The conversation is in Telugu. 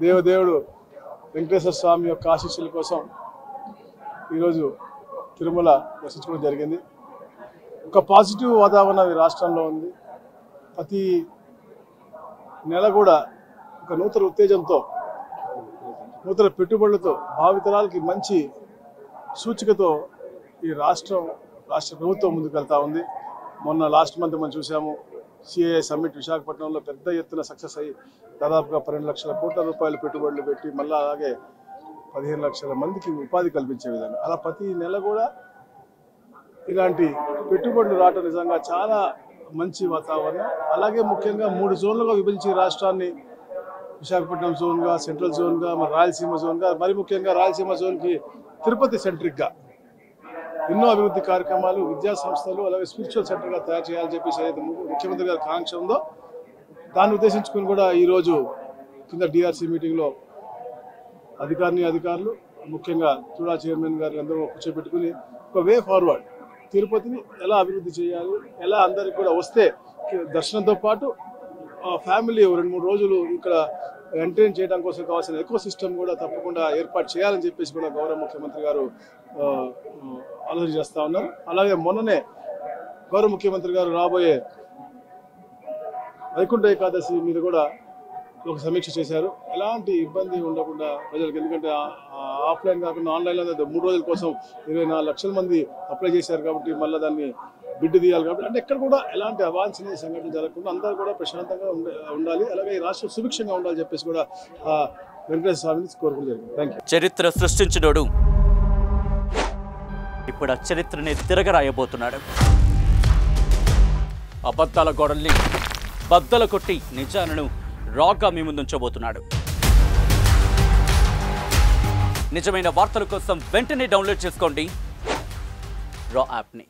దేవదేవుడు వెంకటేశ్వర స్వామి యొక్క ఆశీస్సుల కోసం ఈరోజు తిరుమల దర్శించుకోవడం జరిగింది. ఒక పాజిటివ్ వాతావరణం ఈ రాష్ట్రంలో ఉంది. ప్రతి నెల కూడా ఒక నూతన ఉత్తేజంతో, నూతన పెట్టుబడులతో, భావితరాలకి మంచి సూచికతో ఈ రాష్ట్ర ప్రభుత్వం ముందుకు వెళ్తూ ఉంది. మొన్న లాస్ట్ మంత్ మనం చూసాము, సిఐ సమ్మిట్ విశాఖపట్నంలో పెద్ద ఎత్తున సక్సెస్ అయ్యి దాదాపుగా 12 లక్షల కోట్ల రూపాయలు పెట్టుబడులు పెట్టి మళ్ళీ అలాగే 15 లక్షల మందికి ఉపాధి కల్పించే విధంగా అలా ప్రతి నెల కూడా ఇలాంటి పెట్టుబడులు రావటం నిజంగా చాలా మంచి వాతావరణం. అలాగే ముఖ్యంగా 3 జోన్లుగా విభజించి రాష్ట్రాన్ని విశాఖపట్నం జోన్గా, సెంట్రల్ జోన్గా, మరి రాయలసీమ జోన్గా, మరి ముఖ్యంగా రాయలసీమ జోన్కి తిరుపతి సెంట్రిక్గా ఎన్నో అభివృద్ధి కార్యక్రమాలు, విద్యా సంస్థలు, అలాగే స్పిరిచువల్ సెంటర్గా తయారు చేయాలని చెప్పేసి ఏదైతే ముఖ్యమంత్రి గారి కాంక్ష ఉందో దాన్ని ఉద్దేశించుకుని కూడా ఈరోజు కింద డిఆర్సీ మీటింగ్లో అధికారులు ముఖ్యంగా తుడా చైర్మన్ గారు అందరూ కూర్చోబెట్టుకుని ఒక వే ఫార్వర్డ్ తిరుపతిని ఎలా అభివృద్ధి చేయాలి, ఎలా అందరికి కూడా వస్తే దర్శనంతో పాటు ఫ్యామిలీ 2-3 రోజులు ఇక్కడ ఎంటర్టైన్ చేయడం కోసం కావాల్సిన ఎకో సిస్టమ్ కూడా తప్పకుండా ఏర్పాటు చేయాలని చెప్పేసి కూడా గౌరవ ముఖ్యమంత్రి గారు ఆలోచన చేస్తూ ఉన్నారు. అలాగే మొన్ననే గౌరవ ముఖ్యమంత్రి గారు రాబోయే వైకుంఠ ఏకాదశి మీద కూడా ఒక సమీక్ష చేశారు. ఎలాంటి ఇబ్బంది ఉండకుండా ప్రజలకు, ఎందుకంటే ఆఫ్లైన్ కాకుండా ఆన్లైన్లో 3 రోజుల కోసం 24 లక్షల మంది అప్లై చేశారు కాబట్టి మళ్ళీ దాన్ని బిడ్డు తీయాలి కాబట్టి, అంటే ఎక్కడ కూడా ఎలాంటి అవాంఛనీయ సంఘటనలు జరగకుండా అందరూ కూడా ప్రశాంతంగా ఉండాలి, అలాగే ఈ రాష్ట్రం సుభిక్షంగా ఉండాలని చెప్పేసి కూడా వెంకటేశ్వర స్వామిని కోరుకోవడం జరిగింది. Thank you. చరిత్ర సృష్టించినోడు ఇప్పుడు ఆ చరిత్రని తిరగరాయబోతున్నాడు. అబద్ధాల గోడల్ని బద్దలు కొట్టి నిజాలను రాగా మీ ముందుంచబోతున్నాడు. నిజమైన వార్తల కోసం వెంటనే డౌన్లోడ్ చేసుకోండి రా యాప్ని.